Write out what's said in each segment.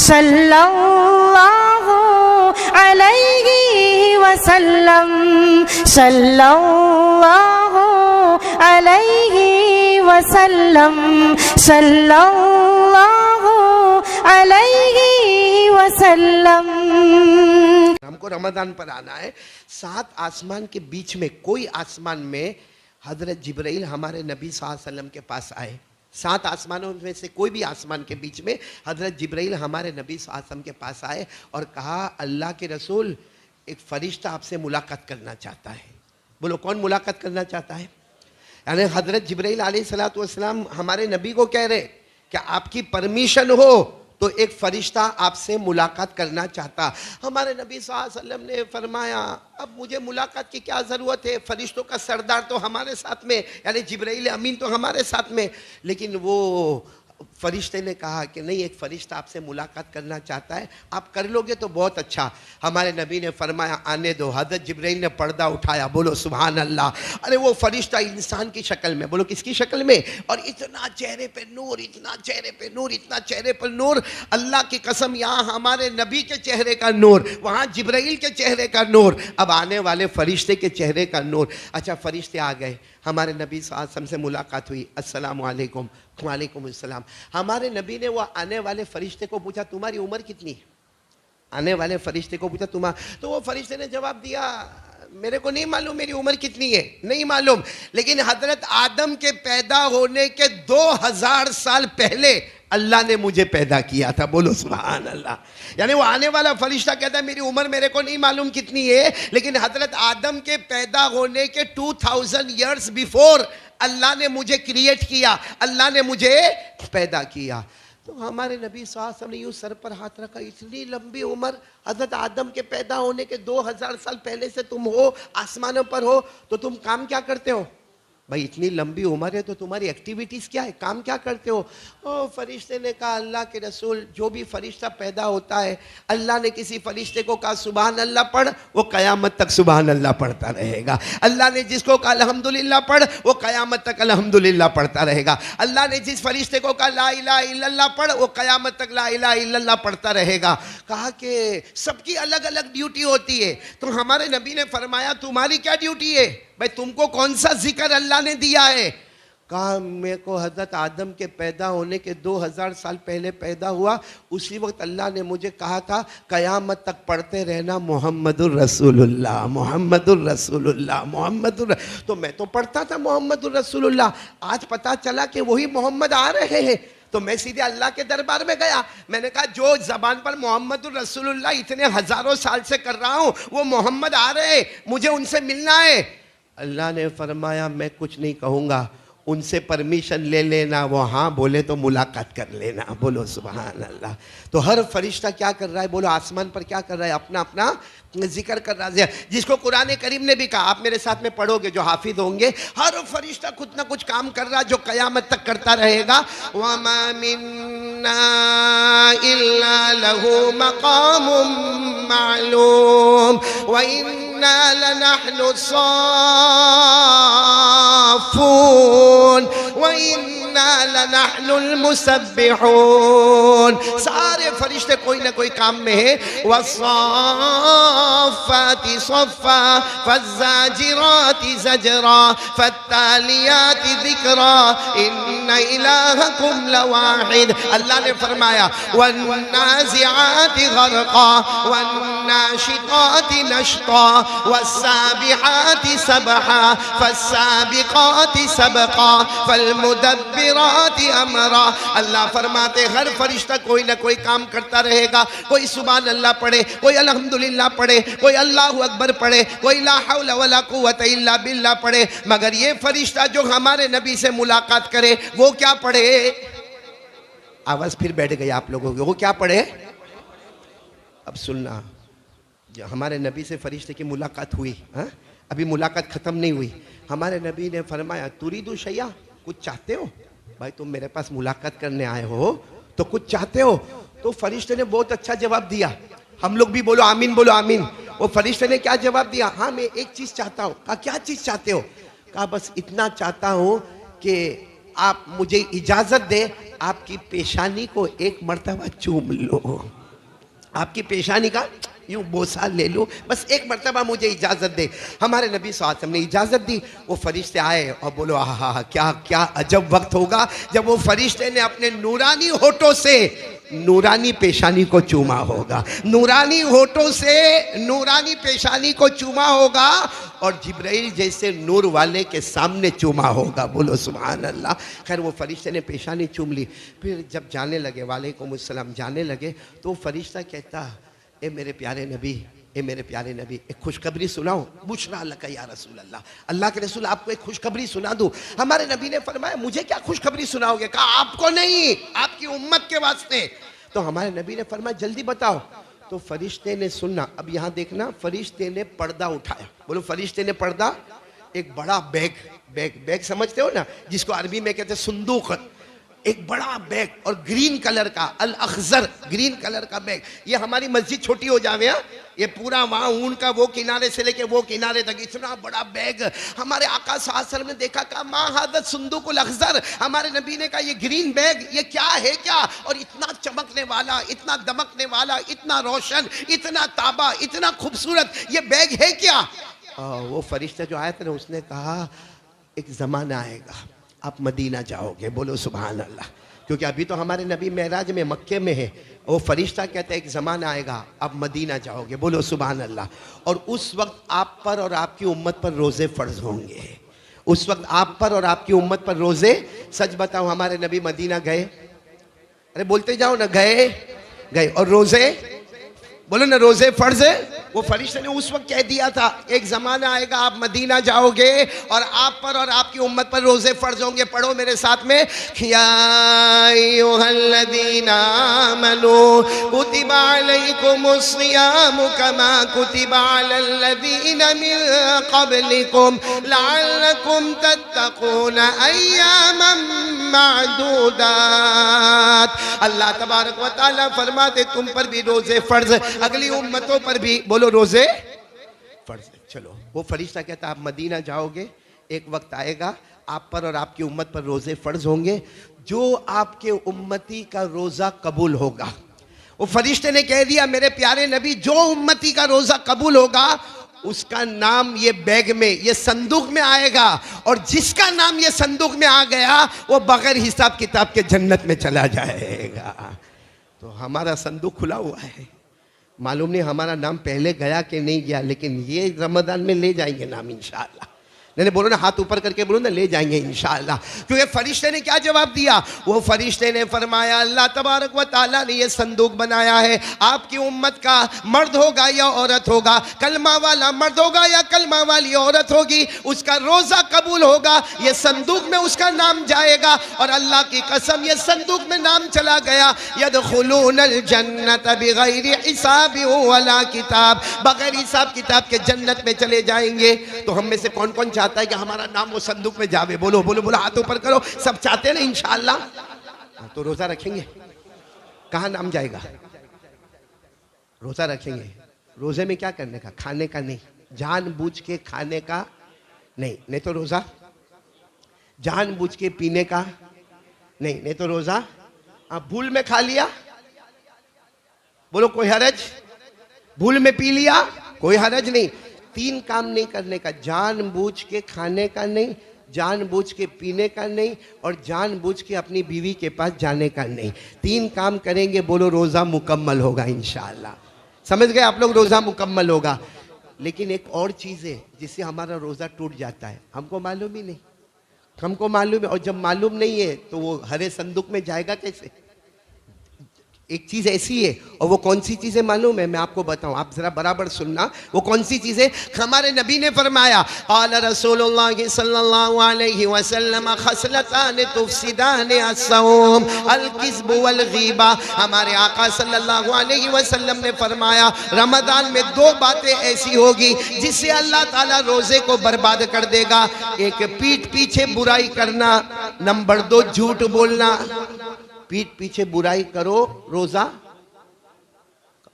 सल्लल्लाहु अलैहि वसल्लम सल्लल्लाहु अलैहि वसल्लम सल्लल्लाहु अलैहि वसल्लम। हमको रमजान पर आना है। 7 आसमान के बीच में कोई आसमान में हजरत जिब्राइल हमारे नबी सल्लल्लाहु अलैहि वसल्लम के पास आए। 7 आसमानों में से कोई भी आसमान के बीच में हजरत जिब्राइल हमारे नबी सल्लल्लाहु अलैहि वसल्लम के पास आए और कहा, अल्लाह के रसूल, एक फरिश्ता आपसे मुलाकात करना चाहता है। बोलो, कौन मुलाकात करना चाहता है? यानी हजरत जिब्राइल अलैहिस्सलातु वस्सलाम हमारे नबी को कह रहे, क्या आपकी परमिशन हो तो एक फरिश्ता आपसे मुलाकात करना चाहता। हमारे नबी सल्लल्लाहु अलैहि वसल्लम ने फरमाया, अब मुझे मुलाकात की क्या ज़रूरत है, फरिश्तों का सरदार तो हमारे साथ में, यानी जिब्राइल अमीन तो हमारे साथ में। लेकिन वो फरिश्ते ने कहा कि नहीं, एक फरिश्ता आपसे मुलाकात करना चाहता है, आप कर लोगे तो बहुत अच्छा। हमारे नबी ने फरमाया, आने दो। हज़रत जिब्राइल ने पर्दा उठाया। बोलो सुभान अल्लाह। अरे वो फरिश्ता इंसान की शक्ल में, बोलो किसकी शक्ल में, और इतना चेहरे पे नूर, इतना चेहरे पे नूर, इतना चेहरे पर नूर। अल्लाह की कसम, यहाँ हमारे नबी के चेहरे का नूर, वहाँ जिब्राइल के चेहरे का नूर, अब आने वाले फरिश्ते के चेहरे का नूर। अच्छा, फरिश्ते आ गए, हमारे नबी सल्लल्लाहु अलैहि वसल्लम से मुलाकात हुई। अस्सलामु अलैकुम। वालेकुम अस्सलाम। हमारे नबी ने वो आने वाले फरिश्ते को पूछा, तुम्हारी उम्र कितनी है? आने वाले फरिश्ते को पूछा, तुम्हारा, तो वो फरिश्ते ने जवाब दिया, मेरे को नहीं मालूम मेरी उम्र कितनी है, नहीं मालूम। लेकिन हजरत आदम के पैदा होने के 2000 साल पहले अल्लाह ने मुझे पैदा किया था। बोलो सुभान अल्लाह। यानी वो आने वाला फरिश्ता कहता है, मेरी उम्र मेरे को नहीं मालूम कितनी है, लेकिन हजरत आदम के पैदा होने के 2000 ईयर्स बिफोर अल्लाह ने मुझे क्रिएट किया, अल्लाह ने मुझे पैदा किया। तो हमारे नबी सल्लल्लाहु अलैहि वसल्लम ने यूँ सर पर हाथ रखा, इतनी लंबी उम्र, हजरत आदम के पैदा होने के 2000 साल पहले से तुम हो, आसमानों पर हो, तो तुम काम क्या करते हो? भाई इतनी लंबी उम्र है तो तुम्हारी एक्टिविटीज़ क्या है, काम क्या करते हो? ओ फरिश्ते ने कहा, अल्लाह के रसूल, जो भी फरिश्ता पैदा होता है, अल्लाह ने किसी फरिश्ते को कहा सुभान अल्लाह पढ़, वो क़यामत तक सुभान अल्लाह पढ़ता रहेगा। अल्लाह ने जिसको कहा अल्हम्दुलिल्लाह पढ़, वो क़यामत तक अल्हम्दुलिल्लाह पढ़ता रहेगा। अल्लाह ने जिस फरिश्ते को कहा ला इलाहा इल्लल्लाह पढ़, वो क़यामत तक ला इलाहा इल्लल्लाह पढ़ता रहेगा। कहा कि सबकी अलग अलग ड्यूटी होती है। तो हमारे नबी ने फरमाया, तुम्हारी क्या ड्यूटी है भाई, तुमको कौन सा जिक्र अल्लाह ने दिया है? कहा, मेरे को हज़रत आदम के पैदा होने के 2000 साल पहले पैदा हुआ, उसी वक्त अल्लाह ने मुझे कहा था क़यामत तक पढ़ते रहना मोहम्मदुर रसूलुल्लाह, मोहम्मदुर रसूलुल्लाह, मोहम्मदुर। तो मैं तो पढ़ता था मोहम्मदुर रसूलुल्लाह, आज पता चला कि वही मोहम्मद आ रहे हैं। तो मैं सीधे अल्लाह के दरबार में गया, मैंने कहा जो ज़बान पर मोहम्मदुर रसूलुल्लाह इतने हज़ारों साल से कर रहा हूँ, वो मोहम्मद आ रहे हैं, मुझे उनसे मिलना है। अल्लाह ने फरमाया, मैं कुछ नहीं कहूँगा, उनसे परमिशन ले लेना, वो हाँ बोले तो मुलाकात कर लेना। बोलो सुभान अल्लाह। तो हर फरिश्ता क्या कर रहा है? बोलो आसमान पर क्या कर रहा है? अपना अपना जिक्र कर रहा है, जिसको कुरान करीम ने भी कहा, आप मेरे साथ में पढ़ोगे जो हाफिज होंगे, हर फरिश्ता कुछ ना कुछ काम कर रहा है जो क़यामत तक करता रहेगा। वमा मिन्ना इल्ला लहू मक़ामुम मालूम व इन्ना लनहनु साफ़ून व इन्ना लनहनुल मुसब्बिहून। सारे फरिश्ते कोई ना कोई काम में है। वस्साफ़ाति सफ़्फ़ा फज़्ज़ाजिराति ज़जरा फ़त्तालियाति ज़िक्रा इन्ना इलाहकुम लवाहिद। अल्लाह ने फरमाया, वन्नाज़िआति ग़रक़ा वन्नाशिताति नश्ता वस्साबिहाति सबहा फस्साबिक़ाति सबक़ा फल्मुदब्बिराति अमरा। अल्लाह फरमाते हर फरिश्ता कोई ना कोई काम करता रहेगा। कोई सुभान अल्लाह पढ़े, कोई अल्हम्दुलिल्लाह पढ़े, कोई अल्लाहु अकबर पढ़े, कोई ला हौला वला कुव्वता इल्ला बिल्लाह पढ़े। मगर ये फरिश्ता जो हमारे नबी से मुलाकात करे वो क्या पढ़े? आवाज़ फिर बैठ गई आप लोगों की, वो क्या पढ़े? अब सुनना, जो हमारे नबी से फरिश्ते की मुलाकात हुई, हाँ अभी मुलाकात ख़त्म नहीं हुई। हमारे नबी ने फरमाया, तुरीदु शैया, कुछ चाहते हो? भाई तुम मेरे पास मुलाकात करने आए हो तो कुछ चाहते हो? तो फरिश्ते ने बहुत अच्छा जवाब दिया। हम लोग भी बोलो आमीन, बोलो आमीन। वो फरिश्ते ने क्या जवाब दिया? हाँ मैं एक चीज़ चाहता हूँ। कहा क्या चीज़ चाहते हो? कहा बस इतना चाहता हूँ कि आप मुझे इजाजत दे, आपकी पेशानी को एक मर्तबा चूम लो, आपकी पेशानी का यूं बोसा ले लो, बस एक मर्तबा मुझे इजाजत दे। हमारे नबी सल्लल्लाहु अलैहि वसल्लम ने इजाजत दी। वो फरिश्ते आए और बोलो आहा, क्या क्या अजब वक्त होगा जब वो फरिश्ते ने अपने नूरानी होठों से नूरानी पेशानी को चूमा होगा, नूरानी होठों से नूरानी पेशानी को चूमा होगा और जिब्राइल जैसे नूर वाले के सामने चूमा होगा। बोलो सुभान अल्लाह। खैर वो फरिश्ते ने पेशानी चूम ली। फिर जब जाने लगे, वालेकुम अस्सलाम, जाने लगे, तो फरिश्ता कहता, ए मेरे प्यारे नबी, ए मेरे प्यारे नबी, एक खुशखबरी सुनाओ। बुशरा लका या रसूल अल्लाह, अल्लाह के रसूल आपको एक खुशखबरी सुना दूं। हमारे नबी ने फरमाया, मुझे क्या खुशखबरी सुनाओगे? कहा, आपको नहीं, आपकी उम्मत के वास्ते। तो हमारे नबी ने फरमाया, जल्दी बताओ। तो फरिश्ते ने सुनना, अब यहाँ देखना, फरिश्ते ने पर्दा उठाया। बोलो, फरिश्ते ने पर्दा, एक बड़ा बैग, बैग समझते हो ना, जिसको अरबी में कहते हैं सुंदूक, एक बड़ा बैग और ग्रीन कलर का, अल अखजर, ग्रीन कलर का बैग। ये हमारी मस्जिद छोटी हो जावे, ये पूरा वहाँ ऊन का वो किनारे से लेके वो किनारे तक इतना बड़ा बैग। हमारे आका सल्लल्लाहु अलैहि वसल्लम ने देखा, कहा मा हादत सुंदुकुल अखजर। हमारे नबी ने कहा, ये ग्रीन बैग ये क्या है क्या? और इतना चमकने वाला, इतना दमकने वाला, इतना रोशन, इतना ताबा, इतना खूबसूरत ये बैग है क्या? वो फरिश्ता जो आया था ना, उसने कहा, एक जमाना आएगा आप मदीना जाओगे। बोलो सुभान अल्लाह। क्योंकि अभी तो हमारे नबी मेराज में मक्के में है, वो फरिश्ता कहता है एक ज़माना आएगा आप मदीना जाओगे। बोलो सुभान अल्लाह। और उस वक्त आप पर और आपकी उम्मत पर रोज़े फ़र्ज होंगे। उस वक्त आप पर और आपकी उम्मत पर रोज़े, सच बताओ हमारे नबी मदीना गए? अरे बोलते जाओ ना, गए और रोज़े, बोलो ना, रोज़े फ़र्ज है। वो फरिश्ते ने उस वक्त कह दिया था, एक ज़माना आएगा आप मदीना जाओगे और आप पर और आपकी उम्मत पर रोज़े फ़र्ज होंगे। पढ़ो मेरे साथ में, या अय्युहल्लज़ीना आमनू कुतिबा अलैकुमुस्सियामु कमा कुतिबा अलल्लज़ीना मिन क़ब्लिकुम लअल्लकुम तत्तक़ून अय्यामम मादूदात। अल्लाह तबारक व तआला फरमाते, तुम पर भी रोज़े फ़र्ज, अगली उम्मतों पर भी, बोलो, रोज़े फ़र्ज। चलो, वो फरिश्ता कहता आप मदीना जाओगे, एक वक्त आएगा आप पर और आपकी उम्मत पर रोज़े फ़र्ज होंगे। जो आपके उम्मती का रोज़ा कबूल होगा, वो फरिश्ते ने कह दिया, मेरे प्यारे नबी, जो उम्मती का रोज़ा कबूल होगा उसका नाम ये बैग में, ये संदूक में आएगा, और जिसका नाम ये संदूक में आ गया वो बगैर हिसाब किताब के जन्नत में चला जाएगा। तो हमारा संदूक खुला हुआ है, मालूम नहीं हमारा नाम पहले गया कि नहीं गया, लेकिन ये रमज़ान में ले जाएंगे नाम इंशाअल्लाह। नहीं बोलो ना, हाथ ऊपर करके बोलो ना, ले जाएंगे इंशाअल्लाह। क्योंकि फरिश्ते ने क्या जवाब दिया? वो फरिश्ते ने फरमाया, अल्लाह तबारक व तआला ने ये संदूक बनाया है, आपकी उम्मत का मर्द होगा या औरत होगा, कलमा वाला मर्द होगा या कलमा वाली औरत होगी, उसका रोज़ा कबूल होगा, ये संदूक में उसका नाम जाएगा। और अल्लाह की कसम, ये संदूक में नाम चला गया, यदखुलूनल जन्नत बिगैरि हिसाब वला किताब, बगैर हिसाब किताब के जन्नत में चले जाएंगे। तो हम में से कौन कौन चाहता है कि हमारा नाम वो संदूक में जावे? बोलो बोलो बोलो, हाथ ऊपर करो। सब चाहते हैं ना इंशाअल्लाह? तो रोजा रखेंगे, कहाँ नाम जाएगा? रोजा रखेंगे। रोजे में क्या करने का? खाने का नहीं, जानबूझ के खाने का नहीं, नहीं तो रोजा। जानबूझ के पीने का नहीं, नहीं तो रोजा। आप भूल में खा लिया, बोलो कोई हरज, भूल में पी लिया कोई हरज नहीं। तीन काम नहीं करने का, जानबूझ के खाने का नहीं, जानबूझ के पीने का नहीं, और जानबूझ के अपनी बीवी के पास जाने का नहीं। तीन काम करेंगे, बोलो रोज़ा मुकम्मल होगा इंशाअल्लाह। समझ गए आप लोग? रोज़ा मुकम्मल होगा। लेकिन एक और चीज़ है जिससे हमारा रोज़ा टूट जाता है, हमको मालूम ही नहीं, हमको मालूम है, और जब मालूम नहीं है तो वो हरे संदूक में जाएगा कैसे? एक चीज़ ऐसी है, और वो कौन सी चीज़ है मालूम है? मैं आपको बताऊं, आप जरा बराबर सुनना। वो कौन सी चीज़ है? हमारे नबी ने फरमाया, क़ाल रसूलुल्लाह सल्लल्लाहु अलैहि वसल्लम खसलतान तुफसिदान अस्सौम अल-किज़्ब वल गीबा। हमारे आका सल्लल्लाहु अलैहि वसल्लम ने फरमाया, रमज़ान में दो बातें ऐसी होगी जिससे अल्लाह ताला रोज़े को बर्बाद कर देगा। एक, पीठ पीछे बुराई करना, नंबर दो, झूठ बोलना। पीठ पीछे बुराई करो, रोजा।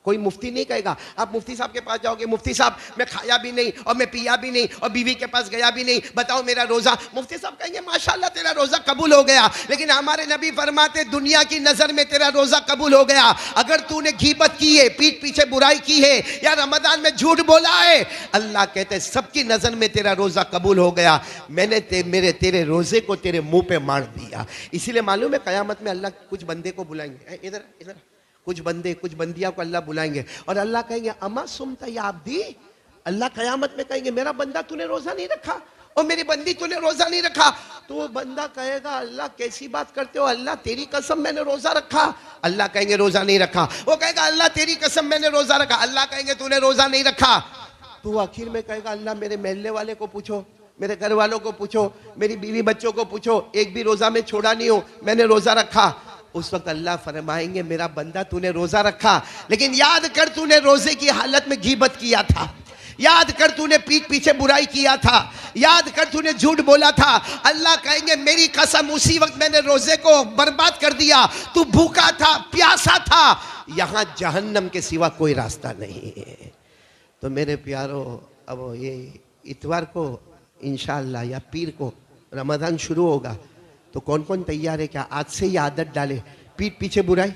कोई मुफ्ती नहीं कहेगा। आप मुफ्ती साहब के पास जाओगे, मुफ्ती साहब मैं खाया भी नहीं और मैं पिया भी नहीं और बीवी के पास गया भी नहीं, बताओ मेरा रोजा। मुफ्ती साहब कहेंगे माशाल्लाह तेरा रोजा कबूल हो गया। लेकिन हमारे नबी फरमाते दुनिया की नजर में तेरा रोजा कबूल हो गया अगर तूने गीबत की है, पीठ पीछे बुराई की है या रमजान में झूठ बोला है। अल्लाह कहते हैं सबकी नजर में तेरा रोजा कबूल हो गया, मैंने तेरे रोजे को तेरे मुंह पे मार दिया। इसीलिए मालूम है कयामत में अल्लाह कुछ बंदे को बुलाएंगे, इधर इधर कुछ बंदे कुछ बंदियां को अल्लाह बुलाएंगे और अल्लाह कहेंगे अमा सुमता या अब्दी। अल्लाह कयामत में कहेंगे मेरा बंदा तूने रोजा नहीं रखा और मेरी बंदी तूने रोजा नहीं रखा। तो वो बंदा कहेगा अल्लाह कैसी बात करते हो, अल्लाह तेरी कसम मैंने रोजा रखा। अल्लाह कहेंगे रोजा नहीं रखा। वो कहेगा अल्लाह तेरी कसम मैंने रोजा रखा। अल्लाह कहेंगे तूने रोजा नहीं रखा। तो आखिर में कहेगा अल्लाह मेरे महल्ले वाले को पूछो, मेरे घर वालों को पूछो, मेरी बीवी बच्चों को पूछो, एक भी रोजा में छोड़ा नहीं हो, मैंने रोजा रखा। उस वक्त अल्लाह फरमाएंगे मेरा बंदा तूने रोजा रखा, लेकिन याद कर तूने रोजे की हालत में गीबत किया था, याद कर तूने पीठ पीछे बुराई किया था, याद कर तूने झूठ बोला था। अल्लाह कहेंगे मेरी कसम उसी वक्त मैंने रोजे को बर्बाद कर दिया, तू भूखा था, प्यासा था, यहां जहन्नम के सिवा कोई रास्ता नहीं है। तो मेरे प्यारो अब ये इतवार को इंशाअल्लाह या पीर को रमजान शुरू होगा, तो कौन कौन तैयार है क्या आज से ही आदत डाले पीठ पीछे बुराई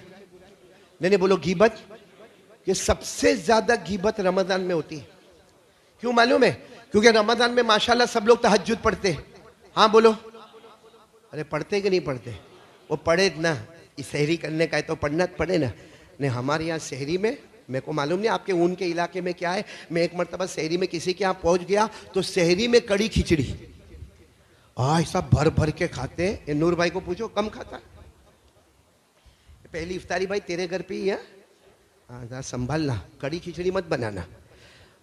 नहीं बोलो गीबत। ये सबसे ज्यादा गीबत रमजान में होती है। क्यों मालूम है? क्योंकि रमजान में माशाल्लाह सब लोग तहज्जुद पढ़ते हैं। हाँ बोलो, अरे पढ़ते कि नहीं पढ़ते? वो पढ़े ना, सहरी करने का है तो पढ़ना पड़े ना। नहीं हमारे यहाँ सहरी में, मेरे को मालूम नहीं आपके ऊन के इलाके में क्या है, मैं एक मरतबा सहरी में किसी के यहाँ पहुंच गया तो सहरी में कड़ी खिचड़ी ऐसा भर भर के खाते हैं। ये नूर भाई को पूछो कम खाता है। पहली इफ्तारी भाई तेरे घर पे ही है, हाँ संभालना, कड़ी खिचड़ी मत बनाना।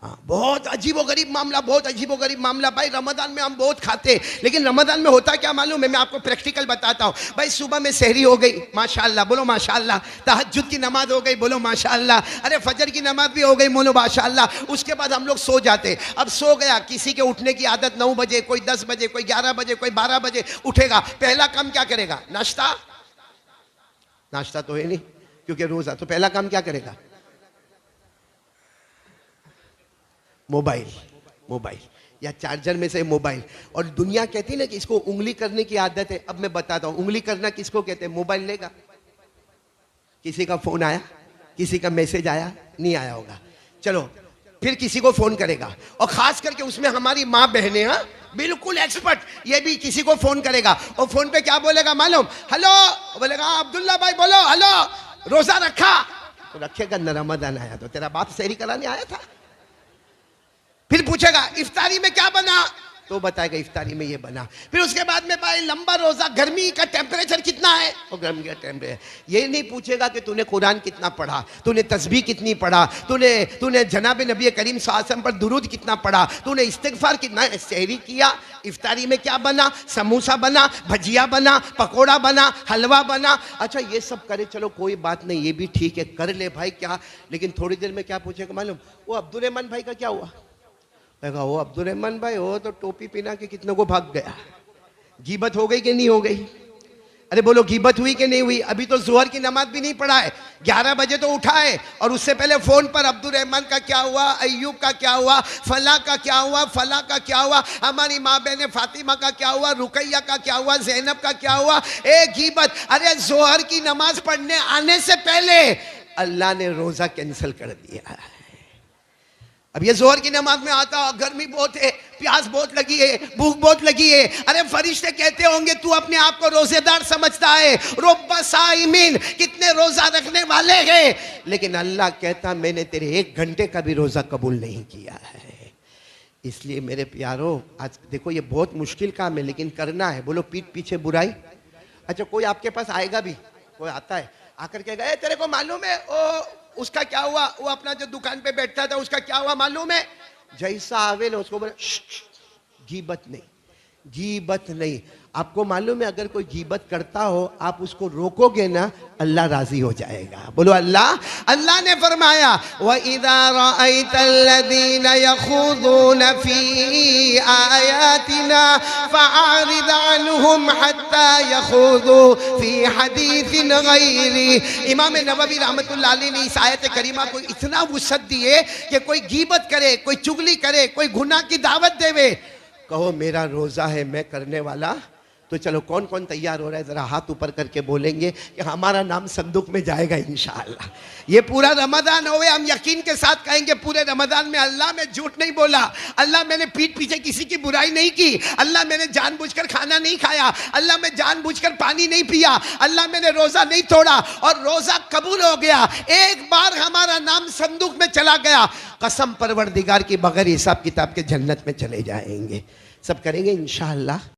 बहुत अजीबोगरीब मामला, बहुत अजीबोगरीब मामला भाई। रमजान में हम बहुत खाते हैं, लेकिन रमजान में होता क्या मालूम है? मैं आपको प्रैक्टिकल बताता हूँ भाई। सुबह में सहरी हो गई, माशाअल्लाह बोलो माशाअल्लाह। तहज्जुद की नमाज हो गई, बोलो माशाअल्लाह। अरे फजर की नमाज भी हो गई, बोलो माशाअल्लाह। उसके बाद हम लोग सो जाते। अब सो गया, किसी के उठने की आदत 9 बजे, कोई 10 बजे, कोई 11 बजे, कोई 12 बजे उठेगा। पहला काम क्या करेगा? नाश्ता। नाश्ता तो है नहीं क्योंकि रोजा। तो पहला काम क्या करेगा? मोबाइल, मोबाइल या चार्जर में से मोबाइल। और दुनिया कहती है ना कि इसको उंगली करने की आदत है। अब मैं बताता हूं उंगली करना किसको कहते हैं। मोबाइल लेगा, किसी का फोन आया, किसी का मैसेज आया, नहीं आया होगा, चलो फिर किसी को फोन करेगा। और खास करके उसमें हमारी माँ बहनें, हाँ बिल्कुल एक्सपर्ट, ये भी किसी को फोन करेगा और फोन पे क्या बोलेगा मालूम? हेलो बोलेगा, अब्दुल्ला भाई बोलो, हेलो रोजा रखा? तो रखेगा न, रमजान आया तो तेरा बाप सहरी कराने आया था। फिर पूछेगा इफ्तारी में क्या बना, तो बताएगा इफ्तारी में ये बना। फिर उसके बाद में भाई लंबा रोजा, गर्मी का टेम्परेचर कितना है, और गर्मी का टेम्परेचर। ये नहीं पूछेगा कि तूने कुरान कितना पढ़ा, तूने तस्बीह कितनी पढ़ा, तूने जनाब नबी करीम सल्लल्लाहु अलैहि वसल्लम पर दुरूद कितना पढ़ा, तूने इस्तिगफार कितना, सहरी किया, इफ्तारी में क्या बना, समोसा बना, भजिया बना, पकोड़ा बना, हलवा बना। अच्छा ये सब करे, चलो कोई बात नहीं, ये भी ठीक है, कर ले भाई क्या। लेकिन थोड़ी देर में क्या पूछेगा मालूम? वो अब्दुल रहमान भाई का क्या हुआ? देखा वो अब्दुल रहमान भाई हो तो टोपी पहना के कितनों को भाग गया। गीबत हो गई कि नहीं हो गई? अरे बोलो गीबत हुई कि नहीं हुई? अभी तो जोहर की नमाज भी नहीं पढ़ा है, 11 बजे तो उठा है और उससे पहले फोन पर अब्दुल रहमान का क्या हुआ, अय्यूब का क्या हुआ, फला का क्या हुआ, फला का क्या हुआ, हमारी माँ बहन फातिमा का क्या हुआ, रुकैया का क्या हुआ, ज़ैनब का क्या हुआ। ए गीबत। अरे जोहर की नमाज पढ़ने आने से पहले अल्लाह ने रोजा कैंसिल कर दिया है। अब ये जोहर की नमाज में आता, गर्मी बहुत है, प्यास बहुत लगी है, भूख बहुत लगी है। अरे फरिश्ते कहते होंगे तू अपने आप को रोजेदार समझता है, रब्बा साइमिन, कितने रोजा रखने वाले हैं। लेकिन अल्लाह कहता मैंने तेरे 1 घंटे का भी रोजा कबूल नहीं किया है। इसलिए मेरे प्यारो आज देखो ये बहुत मुश्किल काम है, लेकिन करना है। बोलो पीठ पीछे बुराई। अच्छा कोई आपके पास आएगा भी, कोई आता है आकर कहेगा तेरे को मालूम है ओ उसका क्या हुआ, वो अपना जो दुकान पे बैठता था उसका क्या हुआ मालूम है? जैसा आवे ना उसको बोले गीबत नहीं, गीबत नहीं। आपको मालूम है अगर कोई गीबत करता हो आप उसको रोकोगे ना, अल्लाह राजी हो जाएगा। बोलो अल्लाह। अल्लाह ने फरमाया व इज़ा रअयतल्लज़ीना यख़ूज़ून फ़ी आयातिना फ़अरिज़ अन्हुम हत्ता यख़ूज़ू फ़ी हदीसिन गैरी। इमाम नववी रहमतुल्लाह अलैह ने इस आयत करीमा को इतना वुसअत दिए कि कोई गीबत करे, कोई चुगली करे, कोई गुनाह की दावत देवे, कहो मेरा रोज़ा है मैं करने वाला। तो चलो कौन कौन तैयार हो रहा है, ज़रा हाथ ऊपर करके बोलेंगे कि हमारा नाम संदूक में जाएगा इंशाअल्लाह। ये पूरा रमज़ान होवे, हम यकीन के साथ कहेंगे पूरे रमज़ान में अल्लाह मैं झूठ नहीं बोला, अल्लाह मैंने पीठ पीछे किसी की बुराई नहीं की, अल्लाह मैंने जानबूझकर खाना नहीं खाया, अल्लाह मैं जानबूझकर पानी नहीं पिया, अल्लाह मैंने रोज़ा नहीं तोड़ा और रोज़ा कबूल हो गया। एक बार हमारा नाम संदूक में चला गया, कसम परवरदिगार की बगैर हिसाब किताब के जन्नत में चले जाएंगे। सब करेंगे इंशाअल्लाह।